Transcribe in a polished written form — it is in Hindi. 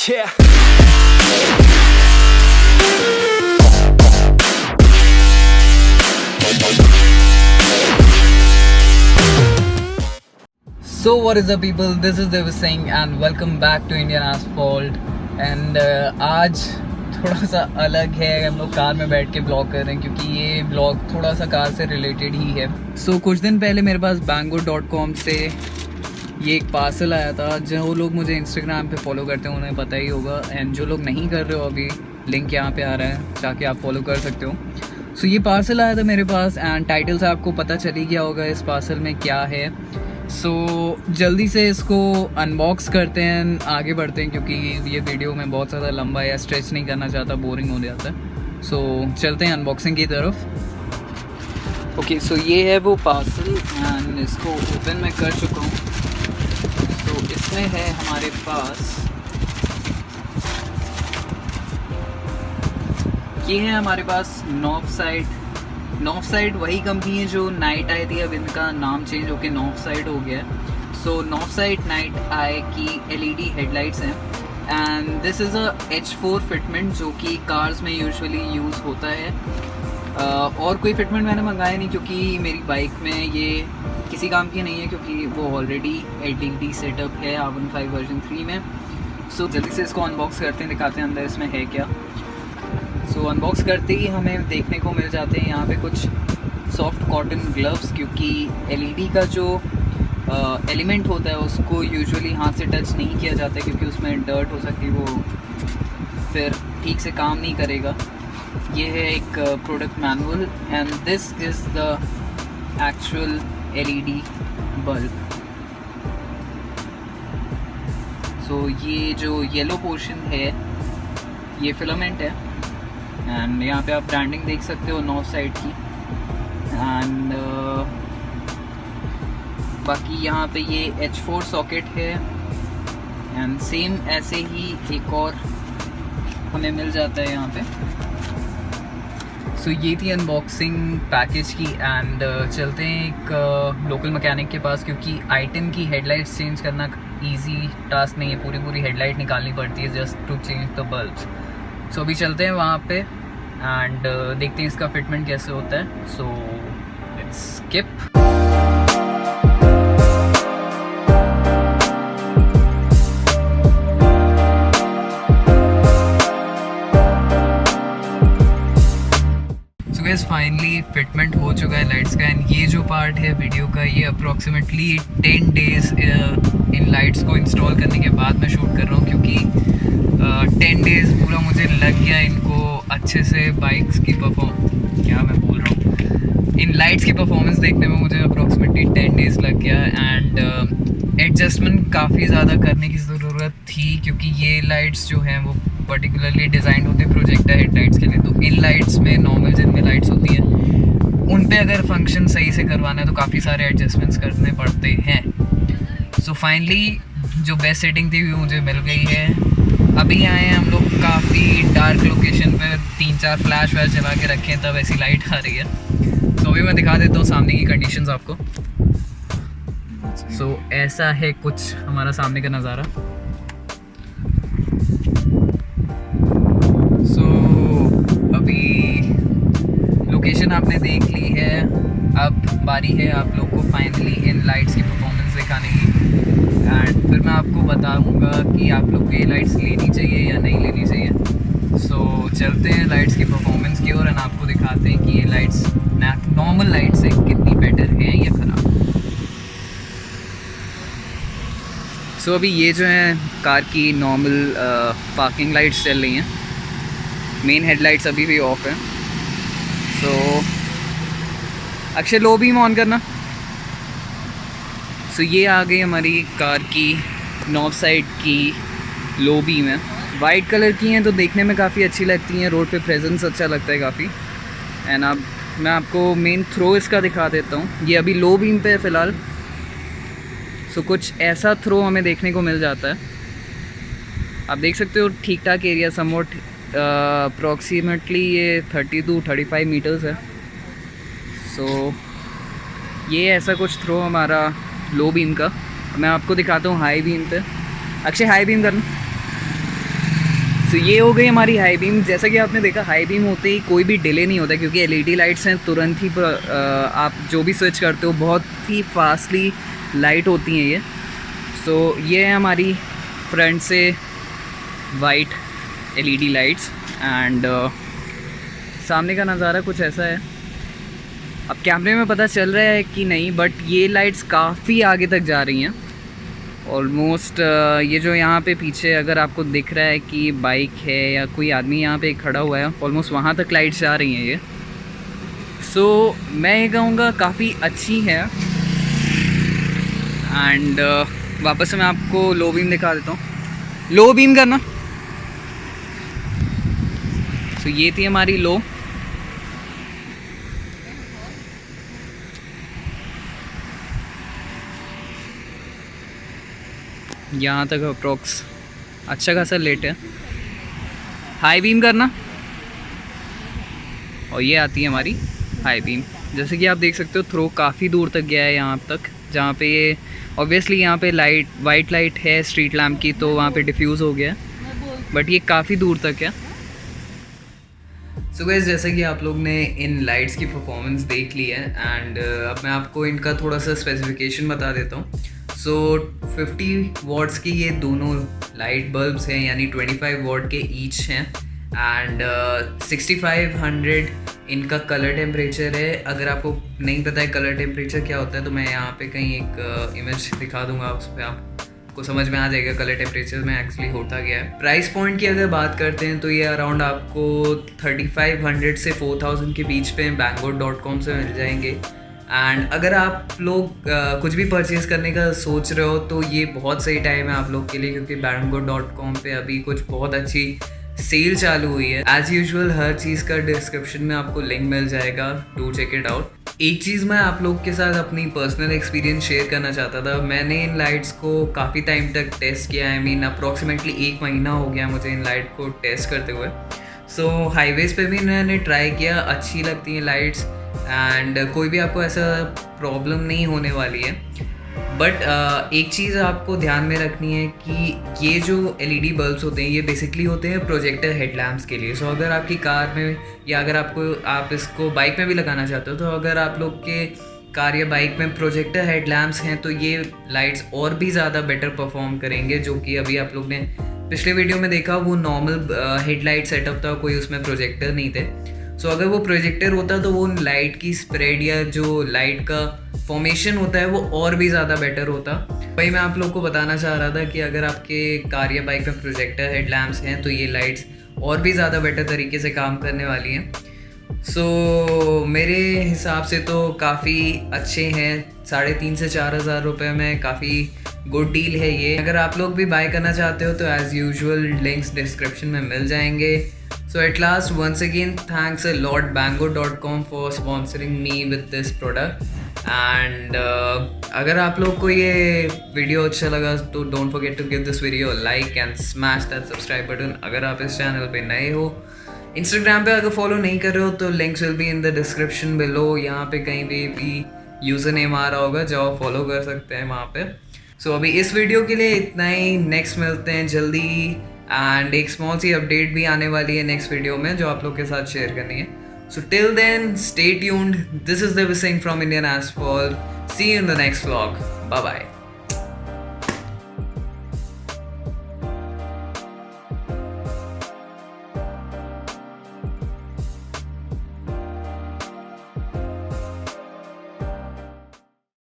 Yeah. So what is up people, this is Dev Singh and welcome back to Indian Asphalt and आज थोड़ा सा अलग है, हम लोग कार में बैठ के ब्लॉग कर रहे हैं क्योंकि ये ब्लॉग थोड़ा सा कार से रिलेटेड ही है। So कुछ दिन पहले मेरे पास Banggood.com से ये एक पार्सल आया था। जो लोग मुझे इंस्टाग्राम पे फॉलो करते हैं उन्हें पता ही होगा, एंड जो लोग नहीं कर रहे हो अभी लिंक यहाँ पे आ रहा है, जाके आप फॉलो कर सकते हो। सो ये पार्सल आया था मेरे पास एंड टाइटल से आपको पता चल ही गया होगा इस पार्सल में क्या है। सो जल्दी से इसको अनबॉक्स करते हैं, आगे बढ़ते हैं क्योंकि ये वीडियो में बहुत ज़्यादा लंबा या स्ट्रेच नहीं करना चाहता, बोरिंग हो जाता है। सो चलते हैं अनबॉक्सिंग की तरफ। ओके, सो ये है वो पार्सल एंड इसको ओपन मैं कर चुका हूँ। तो इसमें है हमारे पास ये है हमारे पास नॉर्थ साइड वही कंपनी है जो नाइट आई थी, अब इनका नाम चेंज होकर नॉर्थ साइड हो गया है। So north side night I की LED हेडलाइट्स हैं and this is a H4 fitment जो कि कार्स में यूजुअली यूज़ होता है। और कोई फिटमेंट मैंने मंगाया नहीं क्योंकि मेरी बाइक में ये किसी काम की नहीं है क्योंकि वो ऑलरेडी LED सेटअप है R15 वर्जन 3 में। सो जल्दी से इसको अनबॉक्स करते हैं, दिखाते हैं अंदर इसमें है क्या। सो अनबॉक्स करते ही हमें देखने को मिल जाते हैं यहाँ पे कुछ सॉफ्ट कॉटन ग्लव्स, क्योंकि LED का जो एलिमेंट होता है उसको यूजुअली हाथ से टच नहीं किया जाता क्योंकि उसमें डर्ट हो सकती है, वो फिर ठीक से काम नहीं करेगा। ये है एक product manual and this is the actual LED bulb. So ये जो येलो पोर्शन है ये फिलामेंट है एंड यहाँ पे आप ब्रांडिंग देख सकते हो नॉर्थ साइड की। एंड बाकी यहाँ पे ये H4 सॉकेट है एंड सेम ऐसे ही एक और हमें मिल जाता है यहाँ पे। सो ये थी अनबॉक्सिंग पैकेज की एंड चलते हैं एक लोकल मैकेनिक के पास क्योंकि i10 की हेडलाइट्स चेंज करना इजी टास्क नहीं है, पूरी हेडलाइट निकालनी पड़ती है just to change the bulbs. So अभी चलते हैं वहाँ पे एंड देखते हैं इसका फिटमेंट कैसे होता है। So let's skip. So guys finally fitment हो चुका है लाइट्स का एंड ये जो पार्ट है वीडियो का ये अप्रॉक्सीमेटली 10 डेज़ इन लाइट्स को इंस्टॉल करने के बाद मैं शूट कर रहा हूँ क्योंकि 10 डेज़ पूरा मुझे लग गया इनको अच्छे से बाइक्स की इन लाइट्स की परफॉर्मेंस देखने में। मुझे अप्रॉक्सीमेटली 10 डेज़ लग गया एंड एडजस्टमेंट काफ़ी ज़्यादा करने की ज़रूरत थी क्योंकि ये लाइट्स जो हैं वो पर्टिकुलरली डिज़ाइन होते हैं प्रोजेक्टर हेडलाइट्स के लिए। तो इन लाइट्स में नॉर्मल जिनमें लाइट्स होती हैं उन पे अगर फंक्शन सही से करवाना है तो काफ़ी सारे एडजस्टमेंट्स करने पड़ते हैं। सो फाइनली जो बेस्ट सेटिंग थी वो मुझे मिल गई है। अभी आए हैं हम लोग काफ़ी डार्क लोकेशन पर, 3-4 फ्लैश वैश जला के रखे हैं तब ऐसी लाइट आ रही है। तो अभी मैं दिखा देता हूँ सामने की कंडीशंस आपको। सो ऐसा है कुछ हमारा सामने का नज़ारा। सो अभी लोकेशन आपने देख ली है, अब बारी है आप लोग को फाइनली इन लाइट्स की परफॉर्मेंस दिखाने की एंड फिर मैं आपको बताऊंगा कि आप लोग को ये लाइट्स लेनी चाहिए या नहीं लेनी चाहिए। सो चलते हैं लाइट्स की परफॉर्मेंस की ओर एंड आपको दिखाते हैं कि ये लाइट्स नॉर्मल लाइट से कितनी बेटर है या ख़राब। सो अभी ये जो है कार की नॉर्मल पार्किंग लाइट्स चल रही हैं, मेन हेडलाइट्स अभी भी ऑफ है। सो अक्षय लो बीम ऑन करना। सो ये आ गई हमारी कार की नॉर्थ साइड की लो बीम है, वाइट कलर की हैं तो देखने में काफ़ी अच्छी लगती हैं, रोड पे प्रेजेंस अच्छा लगता है काफ़ी। एंड अब मैं आपको मेन थ्रो इसका दिखा देता हूँ। ये अभी लो बीम पे है फ़िलहाल। सो कुछ ऐसा थ्रो हमें देखने को मिल जाता है, आप देख सकते हो ठीक ठाक एरिया, समवॉट अप्रॉक्सीमेटली ये 30 to 35 मीटर्स है। सो ये ऐसा कुछ थ्रो हमारा लो बीम का। मैं आपको दिखाता हूँ हाई बीम पे। अक्षय हाई बीम करना। सो ये हो गई हमारी हाई बीम। जैसा कि आपने देखा हाई बीम होते ही कोई भी डिले नहीं होता, क्योंकि एलईडी लाइट्स हैं, तुरंत ही आप जो भी स्विच करते हो बहुत ही फास्टली लाइट होती हैं ये। सो ये है हमारी फ्रंट से वाइट एलईडी लाइट्स एंड सामने का नज़ारा कुछ ऐसा है। अब कैमरे में पता चल रहा है कि नहीं, बट ये लाइट्स काफ़ी आगे तक जा रही हैं ऑलमोस्ट। ये जो यहाँ पे पीछे अगर आपको दिख रहा है कि बाइक है या कोई आदमी यहाँ पे खड़ा हुआ है, ऑलमोस्ट वहाँ तक लाइट्स जा रही हैं ये। सो मैं ये कहूँगा काफ़ी अच्छी है। एंड वापस से मैं आपको लो बीम दिखा देता हूँ। लो बीम करना। सो ये थी हमारी लो। यहाँ तक अप्रोक्स अच्छा खासा लेट है। हाई बीम करना। और ये आती है हमारी हाई बीम। जैसे कि आप देख सकते हो थ्रो काफ़ी दूर तक गया है यहाँ तक, जहाँ पे ये ऑब्वियसली यहाँ पे लाइट वाइट लाइट है स्ट्रीट लैम्प की, तो वहाँ पे डिफ्यूज़ हो गया, बट ये काफ़ी दूर तक है। सो गाइस, जैसे कि आप लोग ने इन लाइट्स की परफॉर्मेंस देख ली है एंड अब मैं आपको इनका थोड़ा सा स्पेसिफिकेशन बता देता हूँ। सो 50 वॉट्स की ये दोनों लाइट बल्ब्स हैं, यानी 25 वॉट के ईच हैं एंड 6500 इनका कलर टेम्परेचर है। अगर आपको नहीं पता है कलर टेम्परेचर क्या होता है, तो मैं यहाँ पे कहीं एक इमेज दिखा दूंगा, उस पर आपको समझ में आ जाएगा कलर टेम्परेचर में एक्चुअली होता क्या है। प्राइस पॉइंट की अगर बात करते हैं तो ये अराउंड आपको 3500 से 4000 के बीच पे banggood.com से मिल जाएंगे। एंड अगर आप लोग कुछ भी परचेज़ करने का सोच रहे हो तो ये बहुत सही टाइम है आप लोग के लिए, क्योंकि banggood.com पे अभी कुछ बहुत अच्छी सेल चालू हुई है। एज़ यूजुअल हर चीज़ का डिस्क्रिप्शन में आपको लिंक मिल जाएगा, डू चेक इट आउट। एक चीज़ मैं आप लोग के साथ अपनी पर्सनल एक्सपीरियंस शेयर करना चाहता था। मैंने इन लाइट्स को काफ़ी टाइम तक टेस्ट किया, आई मीन अप्रॉक्सीमेटली 1 महीना हो गया मुझे इन लाइट को टेस्ट करते हुए। सो हाईवेज़ पे भी मैंने ट्राई किया, अच्छी लगती हैं लाइट्स एंड कोई भी आपको ऐसा प्रॉब्लम नहीं होने वाली है। बट एक चीज़ आपको ध्यान में रखनी है कि ये जो एलईडी बल्ब्स होते हैं ये बेसिकली होते हैं प्रोजेक्टर हेडलैम्प्स के लिए। सो अगर आपकी कार में या अगर आप इसको बाइक में भी लगाना चाहते हो, तो अगर आप लोग के कार या बाइक में प्रोजेक्टर हेडलैम्प्स हैं तो ये लाइट्स और भी ज़्यादा बेटर परफॉर्म करेंगे, जो कि अभी आप लोग ने पिछले वीडियो में देखा वो नॉर्मल हेडलाइट सेटअप था, कोई उसमें प्रोजेक्टर नहीं थे। सो अगर वो प्रोजेक्टर होता तो वो लाइट की स्प्रेड या जो लाइट का फॉर्मेशन होता है वो और भी ज़्यादा बेटर होता। वही मैं आप लोग को बताना चाह रहा था कि अगर आपके कार या बाइक में प्रोजेक्टर हेडलैम्प्स हैं तो ये लाइट्स और भी ज़्यादा बेटर तरीके से काम करने वाली हैं। सो मेरे हिसाब से तो काफ़ी अच्छे हैं, 3,500 से 4,000 रुपये में काफ़ी गुड डील है ये। अगर आप लोग भी बाय करना चाहते हो तो एज़ यूजुअल लिंक्स डिस्क्रिप्शन में मिल जाएंगे। So at last, once again, thanks a lot banggood.com for sponsoring me with this product. And अगर आप लोग को ये वीडियो अच्छा लगा तो don't forget to give this video a like and smash that subscribe button। अगर आप इस चैनल पे नए हो, इंस्टाग्राम पे अगर फॉलो नहीं कर रहे हो तो links will be in the description below. यहाँ पे कहीं भी यूज़र नेम आ रहा होगा, जाओ फॉलो कर सकते हैं वहाँ पे। सो अभी इस वीडियो के लिए इतना ही, नेक्स्ट मिलते हैं जल्दी एंड एक स्मॉल सी अपडेट भी आने वाली है नेक्स्ट वीडियो में जो आप लोग के साथ शेयर करनी है। So till then stay tuned, this is Dev Singh from Indian Asphalt. See you in the next vlog, bye bye.